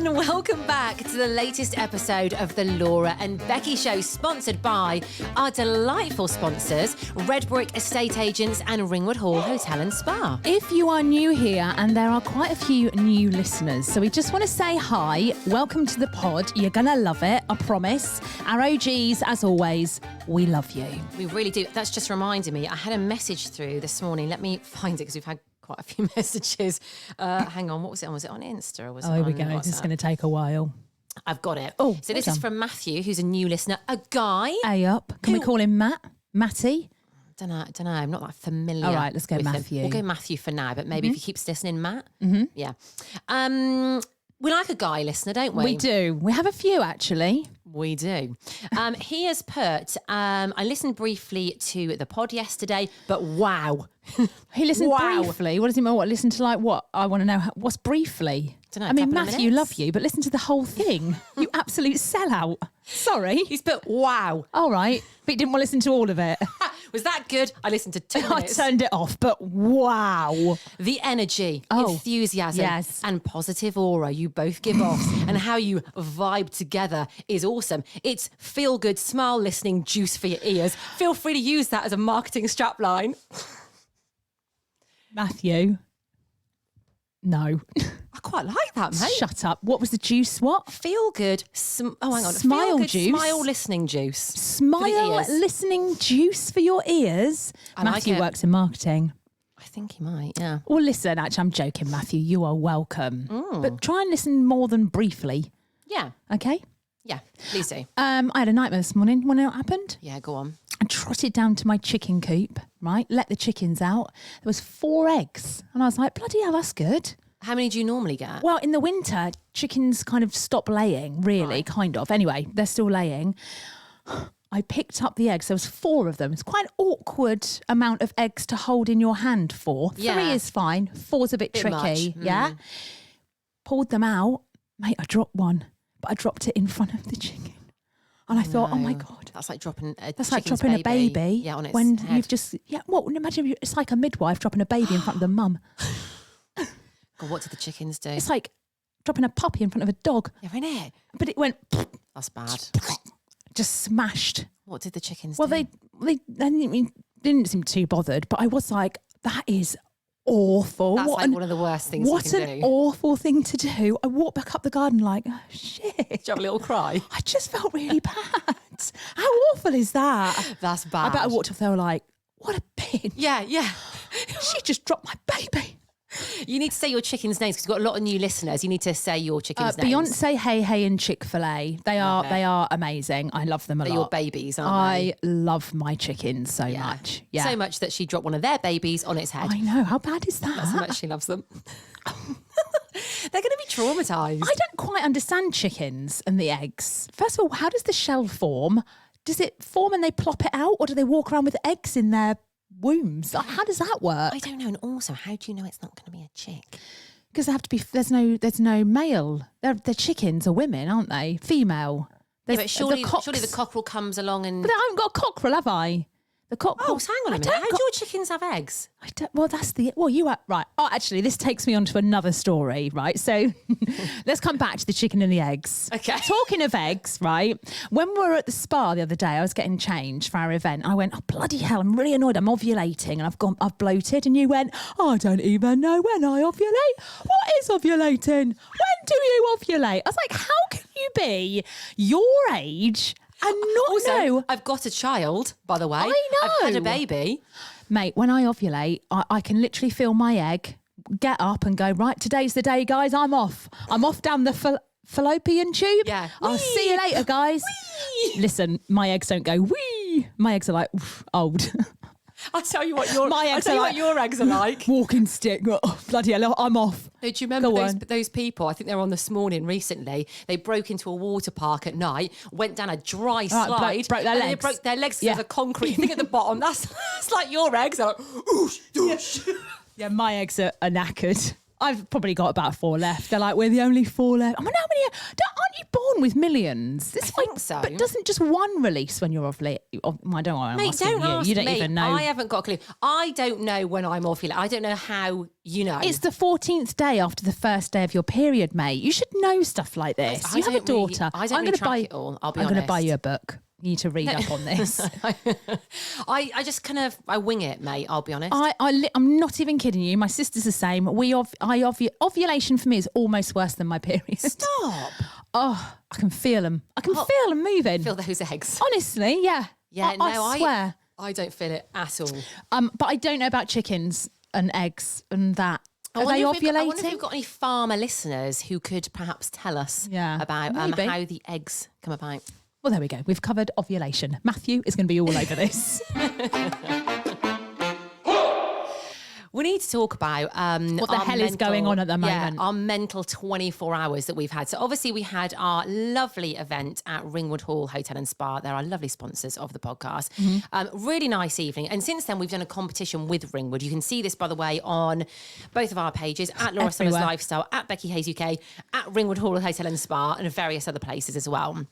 and welcome back to the latest episode of The Laura and Becky Show, sponsored by our delightful sponsors, Redbrik Estate Agents and Ringwood Hall Hotel and Spa. If you are new here, and there are quite a few new listeners, so we just want to say hi, welcome to the pod. You're going to love it, I promise. Our OGs, as always, we love you. We really do. That's just reminded me, I had a message through this morning. Let me find it because we've had quite a few messages. Hang on, what was it on? Was it on Insta or was it on here we go. WhatsApp? This is going to take a while. I've got it. Oh, so this is from Matthew, who's a new listener, a guy. A up. Can we call him Matt? Matty? Don't know. I'm not that familiar. All right, let's go with Matthew. Him. We'll go Matthew for now, but maybe if he keeps listening, Matt. Yeah. We like a guy listener, don't we? We do. We have a few, actually. We do. He has put, I listened briefly to the pod yesterday, but wow. He listened briefly. What does he mean? What? Listen to like what? I want to know. What's briefly? Dunno, I mean, Matthew, love you, but listen to the whole thing. You absolute sellout. Sorry. He's put, wow. All right. But you didn't want to listen to all of it. Was that good? I listened to 2 minutes. I turned it off, but wow. The energy, enthusiasm, and positive aura you both give off and how you vibe together is awesome. It's feel good, smile listening juice for your ears. Feel free to use that as a marketing strapline. Matthew. No. I quite like that, mate. Shut up. What was the juice? What? Feel good. Hang on. Smile Feel good, juice. Smile listening juice. Smile listening juice for your ears. Matthew works in marketing. I think he might, yeah. Well, listen, actually, I'm joking, Matthew. You are welcome. But try and listen more than briefly. Yeah. Okay? Yeah, please do. I had a nightmare this morning. Want to know what happened? Yeah, go on. I trotted down to my chicken coop, right? Let the chickens out. There was 4 eggs. And I was like, bloody hell, that's good. How many do you normally get? Well, in the winter, chickens kind of stop laying, really, kind of. Anyway, they're still laying. I picked up the eggs. There was 4 of them. It's quite an awkward amount of eggs to hold in your hand for. 3 is fine. 4's a bit tricky. Yeah? Pulled them out. Mate, I dropped one. But I dropped it in front of the chicken. And I thought, oh my God. That's like dropping a baby. On its when head. you've just, imagine it's like a midwife dropping a baby in front of the mum. God, what did the chickens do? It's like dropping a puppy in front of a dog. Yeah, isn't it? But it went... That's bad. Just smashed. What did the chickens do? Well, they didn't seem too bothered, but I was like, that is awful. That's one of the worst things you can do. What an awful thing to do. I walked back up the garden like, oh, shit. Did you have a little cry? I just felt really bad. How awful is that? That's bad. I bet I walked up there like, what a bitch. Yeah. She just dropped my baby. You need to say your chickens' names because you've got a lot of new listeners. You need to say your chickens' names. Beyonce, Hey, and Chick-fil-A. They are amazing. I love them a lot. They're your babies, aren't they? I love my chickens so much. Yeah. So much that she dropped one of their babies on its head. I know. How bad is that? That's how much she loves them. They're going to be traumatised. I don't quite understand chickens and the eggs. First of all, how does the shell form? Does it form and they plop it out, or do they walk around with eggs in their wombs? Like, how does that work? I don't know. And also, how do you know it's not going to be a chick? Because they have to be. There's no male. They're chickens are women, aren't they? Female. But surely the cockerel comes along and. But I haven't got a cockerel, have I? The cockerel. Oh, hang on a minute. How do your chickens have eggs? I don't. Well, that's the. Well, you are right. Oh, actually, this takes me on to another story, right? So, let's come back to the chicken and the eggs. Okay. Talking of eggs, right? When we were at the spa the other day, I was getting changed for our event. I went, oh bloody hell! I'm really annoyed. I'm ovulating, and I've bloated. And you went, I don't even know when I ovulate. What is ovulating? When do you ovulate? I was like, how can you be your age? And not know. I've got a child, by the way. I know. I've had a baby. Mate, when I ovulate, I can literally feel my egg, get up and go, right, today's the day, guys, I'm off. I'm off down the fallopian tube. Yeah. I'll see you later, guys. Whee! Listen, my eggs don't go, wee. My eggs are like, old. I'll tell you what your eggs are like. Walking stick. Oh, bloody hell, I'm off. Do you remember those people? I think they were on This Morning recently. They broke into a water park at night, went down a dry slide. Broke their legs. They broke their legs because there's a concrete thing at the bottom. That's like your eggs. They're like, oosh, doosh. Yeah, my eggs are knackered. I've probably got about 4 left. They're like, we're the only 4 left. I'm like, how many? Aren't you born with millions. I think so. But doesn't just one release when you're ovulating? I don't know. Mate, don't ask you don't me. even know. I haven't got a clue. I don't know when I'm ovulating. I don't know how you know. It's the 14th day after the first day of your period, mate. You should know stuff like this. You have a daughter. I don't really track it all, I'll be honest. I'm going to buy you a book. You need to read up on this. I just kind of, I wing it, mate, I'll be honest. I'm not even kidding you. My sister's the same. Ovulation for me is almost worse than my period. Stop. Oh, I can feel them. I can feel them moving. Feel those eggs. Honestly, yeah. Yeah, I swear. I don't feel it at all. But I don't know about chickens and eggs and that. Are they ovulating? I wonder if we've got any farmer listeners who could perhaps tell us about how the eggs come about. Well, there we go. We've covered ovulation. Matthew is going to be all over this. We need to talk about what the hell is going on at the moment. Our mental 24 hours that we've had. So obviously we had our lovely event at Ringwood Hall Hotel and Spa. They're our lovely sponsors of the podcast. Really nice evening. And since then we've done a competition with Ringwood. You can see this, by the way, on both of our pages, at Laura Summers Lifestyle, at Becky Hayes UK, at Ringwood Hall Hotel and Spa, and various other places as well.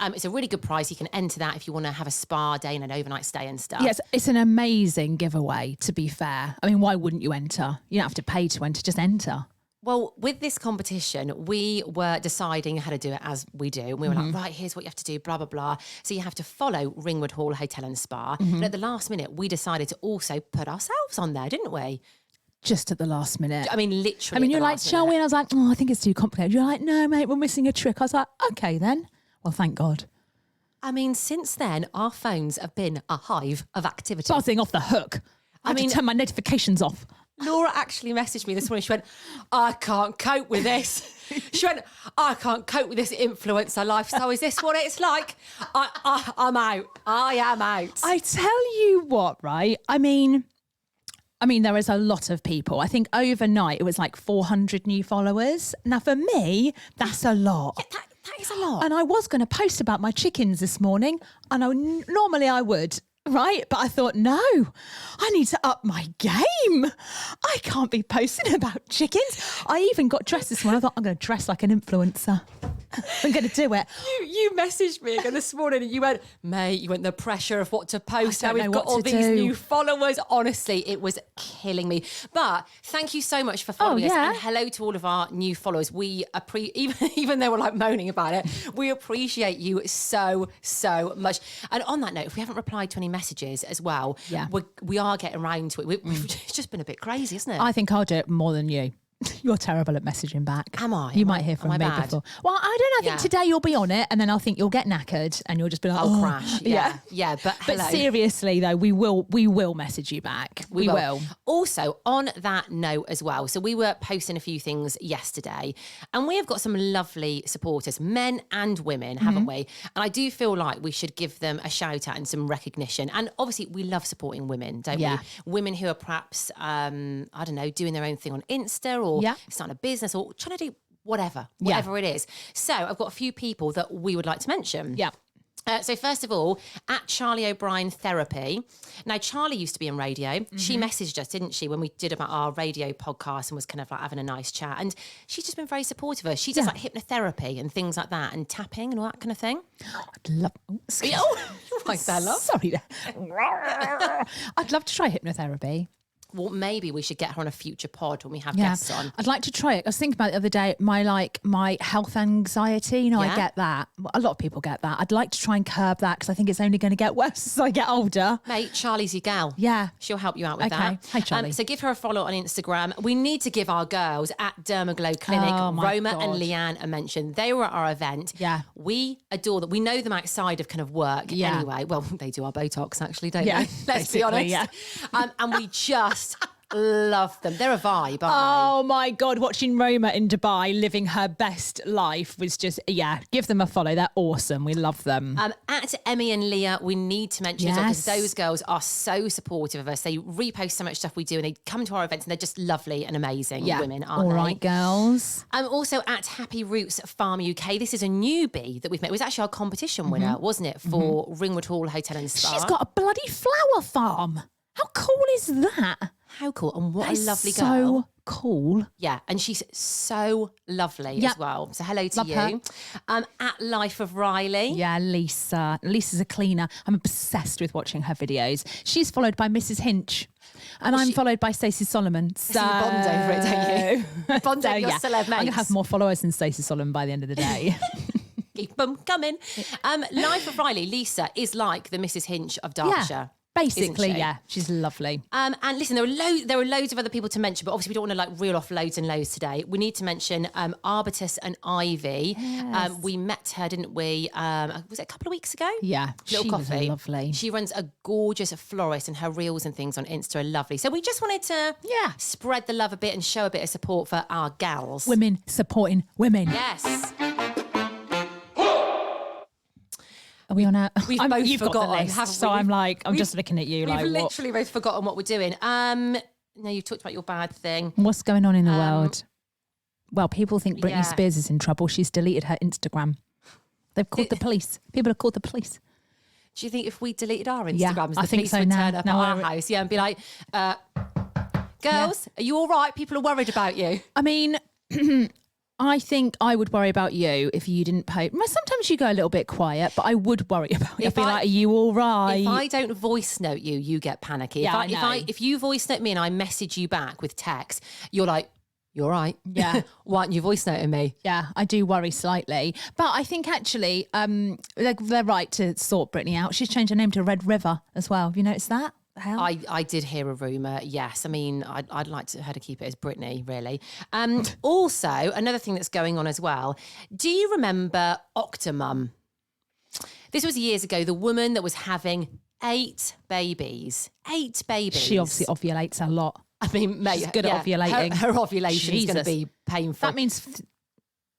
It's a really good price. You can enter that if you want to have a spa day and an overnight stay and stuff. Yes, it's an amazing giveaway, to be fair. I mean, why wouldn't you enter? You don't have to pay to enter, just enter. Well, with this competition, we were deciding how to do it as we do. And we were like, right, here's what you have to do, blah, blah, blah. So you have to follow Ringwood Hall Hotel and Spa. And at the last minute, we decided to also put ourselves on there, didn't we? Just at the last minute. I mean, literally. I mean, you're like, shall we? And I was like, oh, I think it's too complicated. You're like, no, mate, we're missing a trick. I was like, okay, then. Well, thank God. I mean, since then, our phones have been a hive of activity. Buzzing off the hook. I had to turn my notifications off. Laura actually messaged me this morning. She went, I can't cope with this. She went, I can't cope with this influencer life. So is this what it's like? I'm out. I am out. I tell you what, right? I mean, there is a lot of people. I think overnight it was like 400 new followers. Now, for me, that's a lot. Yeah, that is a lot. And I was going to post about my chickens this morning, and normally I would, right? But I thought, no, I need to up my game. I can't be posting about chickens. I even got dressed this morning. I thought, I'm going to dress like an influencer. I'm going to do it. You messaged me again this morning and you went, mate, the pressure of what to post. Now we've got all these new followers. Honestly, it was killing me. But thank you so much for following us. And hello to all of our new followers. We even though we're like moaning about it, we appreciate you so, so much. And on that note, if we haven't replied to any messages as well, we are getting around to it. It's just been a bit crazy, isn't it? I think I'll do it more than you. You're terrible at messaging back. Am I? You might hear from me before. Well, I don't know. I think today you'll be on it, and then I think you'll get knackered, and you'll just be like, "I'll crash." Yeah. But seriously though, we will message you back. We will. Also, on that note as well, so we were posting a few things yesterday, and we have got some lovely supporters, men and women, haven't we? And I do feel like we should give them a shout out and some recognition. And obviously, we love supporting women, don't we? Women who are perhaps, I don't know, doing their own thing on Insta or starting a business or trying to do whatever it is. So I've got a few people that we would like to mention. Yeah. So first of all, at Charlie O'Brien Therapy. Now, Charlie used to be on radio. She messaged us, didn't she, when we did about our radio podcast and was kind of like having a nice chat. And she's just been very supportive of us. She does like hypnotherapy and things like that and tapping and all that kind of thing. I'd love... You're right there, love. Sorry. I'd love to try hypnotherapy. Well, maybe we should get her on a future pod when we have guests on. I'd like to try it. I was thinking about it the other day, my health anxiety, I get that. A lot of people get that. I'd like to try and curb that because I think it's only going to get worse as I get older. Mate, Charlie's your gal. Yeah. She'll help you out with that. Hi, Charlie. So give her a follow on Instagram. We need to give our girls at Dermaglow Clinic, Roma and Leanne, a mention. They were at our event. Yeah. We adore them. We know them outside of kind of work anyway. Well, they do our Botox actually, don't they? Let's be honest. Yeah. And we just love them. They're a vibe, aren't they? Oh my God, watching Roma in Dubai living her best life was just, give them a follow. They're awesome. We love them. At Emmy and Leah, we need to mention as well because those girls are so supportive of us. They repost so much stuff we do and they come to our events and they're just lovely and amazing women, aren't they? All right, girls. Also at Happy Roots Farm UK, this is a newbie that we've met. It was actually our competition winner, wasn't it, for Ringwood Hall Hotel and Spa. She's got a bloody flower farm. How cool is that? How cool. And what that a lovely so girl. cool. Yeah, and she's so lovely as well. So hello to Love you. At Life of Riley. Yeah, Lisa. Lisa's a cleaner. I'm obsessed with watching her videos. She's followed by Mrs. Hinch. And I'm followed by Stacey Solomon. So you bond over it, don't you? Bond over your celeb mates. I'm going to have more followers than Stacey Solomon by the end of the day. Keep them coming. Life of Riley, Lisa, is like the Mrs. Hinch of Derbyshire. Basically, yeah, she's lovely. And listen, there are loads of other people to mention, but obviously we don't want to like reel off loads and loads today. We need to mention Arbutus and Ivy. Yes. We met her, didn't we? Was it a couple of weeks ago? Yeah, Little she coffee. was lovely. She runs a gorgeous florist, and her reels and things on Insta are lovely. So we just wanted to spread the love a bit and show a bit of support for our gals. Women supporting women. Yes. Are we on a? We've both you've forgotten, got the list, haven't we? so I'm just looking at you like, We've what? literally both forgotten what we're doing. No, you talked about your bad thing. What's going on in the world? Well, people think Britney Spears is in trouble. She's deleted her Instagram. They've called the police. People have called the police. Do you think if we deleted our Instagrams, Yeah, the I think police so would now. turn up Now at our house, and be like, girls, are you all right? People are worried about you. I mean, I think I would worry about you if you didn't post. Sometimes you go a little bit quiet, but I would worry about you. I'd be like, are you all right? If I don't voice note you, you get panicky. Yeah, If you voice note me and I message you back with text, you're like, you're right. Yeah. Why aren't you voice noting me? Yeah, I do worry slightly. But I think actually they're right to sort Britney out. She's changed her name to Red River as well. Have you noticed that? Hell? I did hear a rumour, yes. I mean, I'd like her to keep it as Britney, really. Also, another thing that's going on as well, do you remember Octomum? This was years ago, the woman that was having 8 babies. 8 babies. She obviously ovulates a lot. I mean, mate, she's good at ovulating. Her ovulation is going to be painful. Does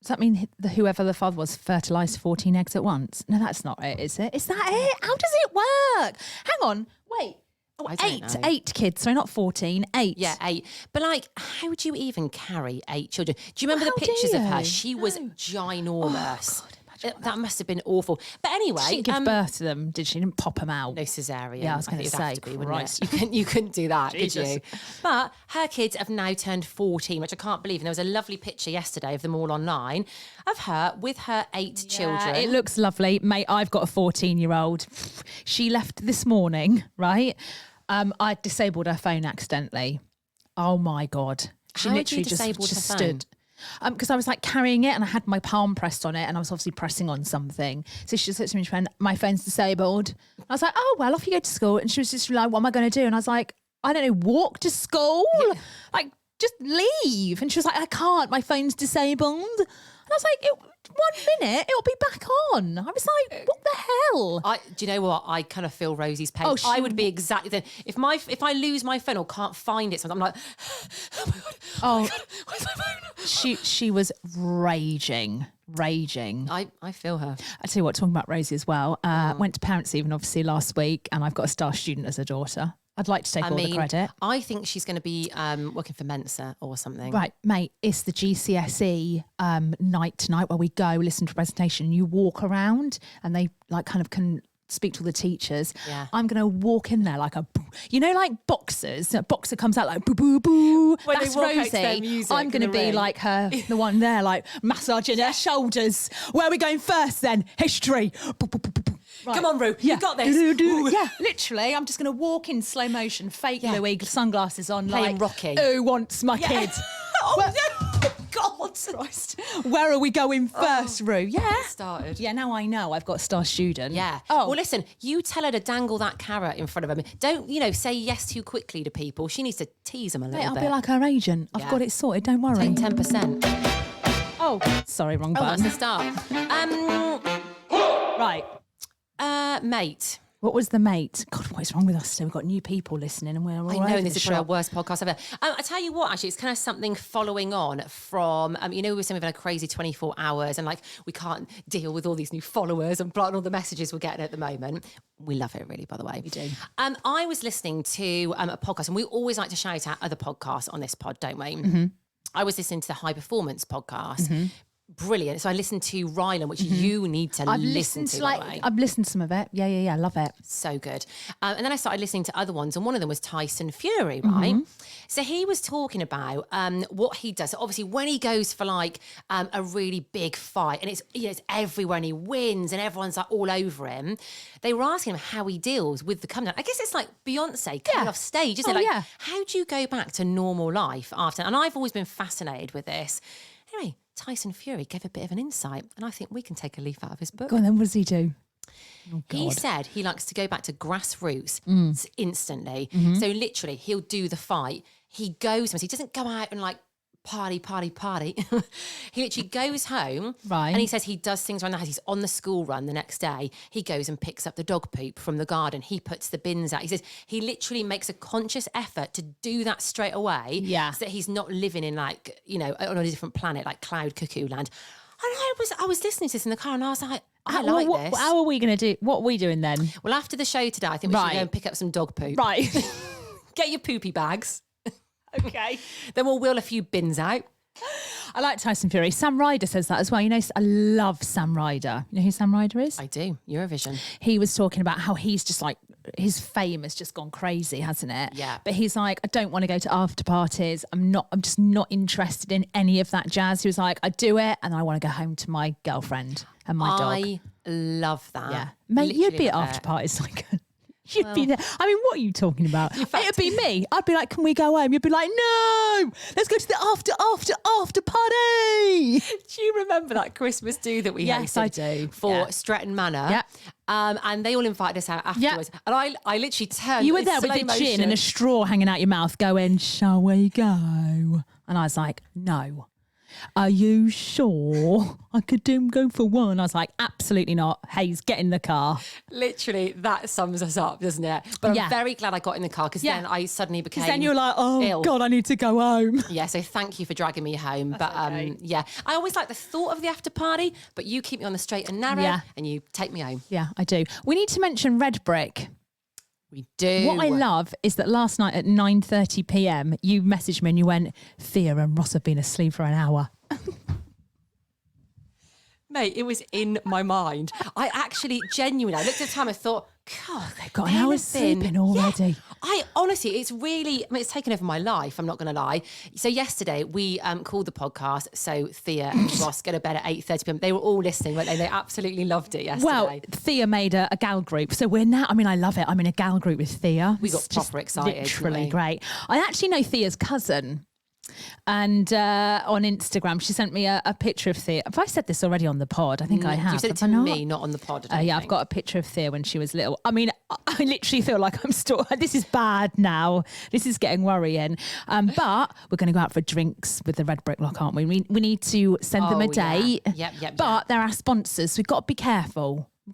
that mean whoever the father was fertilised 14 eggs at once? No, that's not it, is it? Is that it? How does it work? Hang on, wait. Oh, I don't know. 8 kids, sorry, not 14, 8. Yeah, 8. But like, how would you even carry 8 children? Do you remember Well, the how pictures do of her? you? She was ginormous. Oh, God, that must have been awful. But anyway, She didn't give birth to them, did she? Didn't pop them out. no cesarean. Yeah, I was going to say, Christ. You couldn't do that, could Jesus. you? But her kids have now turned 14, which I can't believe. And there was a lovely picture yesterday of them all online of her with her 8 children. It looks lovely. Mate, I've got a 14-year-old. She left this morning, right? I disabled her phone accidentally. Oh, my God. She How had literally you disabled just her phone? stood. Because I was like carrying it and I had my palm pressed on it and I was obviously pressing on something. So she just said to me, my phone's disabled. I was like, oh, well, off you go to school. And she was just like, what am I going to do? And I was like, I don't know, walk to school? Like, just leave. And she was like, I can't, my phone's disabled. And I was like, 1 minute, it'll be back on. I was like, what the hell? Do you know what? I kind of feel Rosie's pain. Oh, I would be exactly the if I lose my phone or can't find it, I'm like, oh my God, oh my God, where's my phone? She was raging. I feel her. I tell you what, talking about Rosie as well, went to Parents' Evening obviously last week and I've got a star student as a daughter. I'd like to take all the credit. I think she's going to be working for Mensa or something. Right, mate, it's the GCSE night tonight where we go, listen to a presentation and you walk around and they like kind of can speak to all the teachers. Yeah. I'm going to walk in there like like boxers. A boxer comes out like boo, boo, boo. When That's they walk out to their Rosie. music I'm going to in the be ring. like her, the one there like massaging her shoulders. Where are we going first then? History. Boo, boo, boo, boo, boo. Right. Come on, Rue, you got this. Yeah, literally. I'm just going to walk in slow motion, fake Louis, sunglasses on, Playing like, Rocky. Who wants my kid? Oh, no. God. Christ. Where are we going first, Rue? Yeah. Started. Yeah, now I know I've got a star student. Yeah. Oh. Well, listen, you tell her to dangle that carrot in front of them. Don't, say yes too quickly to people. She needs to tease them a little Mate, I'll bit. be like her agent. I've got it sorted, don't worry. Take 10%. Oh, sorry, wrong Oh, that's button. the start. Right. Mate. What was the mate? God, what is wrong with us today? We've got new people listening and we're all I over know, the and this is probably our shop. worst podcast ever. I tell you what, actually, it's kind of something following on from, we were saying we've had a crazy 24 hours and we can't deal with all these new followers and all the messages we're getting at the moment. We love it, really, by the way. We do. I was listening to a podcast, and we always like to shout out other podcasts on this pod, don't we? Mm-hmm. I was listening to the High Performance podcast. brilliant. So I listened to Rylan, which you need to listen to. I've listened to some of it. Yeah. Love it. So good. And then I started listening to other ones, and one of them was Tyson Fury, right? So he was talking about what he does. So obviously, when he goes for like a really big fight, and it's everywhere, and he wins, and everyone's like all over him. They were asking him how he deals with the come down. I guess it's like Beyonce coming off stage, isn't it? Like, how do you go back to normal life after? And I've always been fascinated with this. Anyway, Tyson Fury gave a bit of an insight, and I think we can take a leaf out of his book. Go on then, what does he do? Oh, he said he likes to go back to grassroots instantly. So literally, he'll do the fight. He goes, he doesn't go out and like party. He literally goes home, right? And he says he does things around the house. He's on the school run the next day. He goes and picks up the dog poop from the garden. He puts the bins out. He says he literally makes a conscious effort to do that straight away. Yeah, so that he's not living in like on a different planet like cloud cuckoo land. And I was listening to this in the car, and I was like, I like this. How are we going to do? What are we doing then? Well, after the show today, I think we should go and pick up some dog poop. Right. Get your poopy bags. Okay. Then we'll wheel a few bins out. I like Tyson Fury. Sam Ryder says that as well. I love Sam Ryder. You know who Sam Ryder is? I do. Eurovision. He was talking about how he's just like, his fame has just gone crazy, hasn't it? Yeah. But he's like, I don't want to go to after parties. I'm just not interested in any of that jazz. He was like, I do it and I want to go home to my girlfriend and my dog. I love that. Yeah. Mate, Literally you'd be at after parties like you'd be there. I mean, what are you talking about? It'd be me. I'd be like, can we go home? You'd be like, no, let's go to the after party. Do you remember that Christmas do that we hosted? Yes, I do. For Stretton Manor. Yeah. And they all invited us out afterwards. Yeah. And I literally turned. You were there with the gin and a straw hanging out your mouth going, shall we go? And I was like, no. Are you sure I could go for one? I was like, absolutely not. Hayes, get in the car. Literally, that sums us up, doesn't it? But I'm very glad I got in the car because then I suddenly became then you're like, oh, ill. God, I need to go home. Yeah, so thank you for dragging me home. That's okay. Yeah, I always like the thought of the after party, but you keep me on the straight and narrow and you take me home. Yeah, I do. We need to mention Redbrik. We do. What I love is that last night at 9:30 p.m, you messaged me and you went, Thea and Ross have been asleep for an hour. Mate, it was in my mind. I actually genuinely, I looked at the time, I thought, God, they've got an hour's sleeping already. Yeah, I honestly, it's really, it's taken over my life, I'm not going to lie. So yesterday we called the podcast, so Thea and Ross go to bed at 8:30 p.m. They were all listening, weren't they? They absolutely loved it yesterday. Well, Thea made a gal group. So we're now, I love it. I'm in a gal group with Thea. We got proper excited. Literally great. I actually know Thea's cousin. And on Instagram, she sent me a picture of Thea. Have I said this already on the pod? I think I have. You said it to me, not on the pod. Yeah, I've got a picture of Thea when she was little. I mean, I literally feel like I'm still, this is bad now. This is getting worrying. But we're going to go out for drinks with the Redbrik Lock, aren't we? We need to send them a date. Yep. But they're our sponsors, so we've got to be careful. We've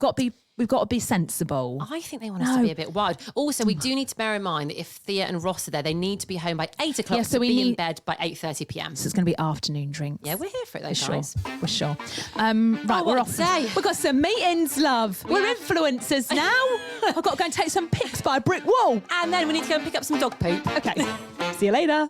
got to be sensible. I think they want us to be a bit wild. Also, we do need to bear in mind that if Thea and Ross are there, they need to be home by 8 o'clock to be in bed by 8:30 p.m. So it's going to be afternoon drinks. Yeah, we're here for it, though, guys. Sure. We're sure. Right, we're off. We've got some meetings, love. We're influencers now. I've got to go and take some pics by a brick wall. And then we need to go and pick up some dog poop. Okay. See you later.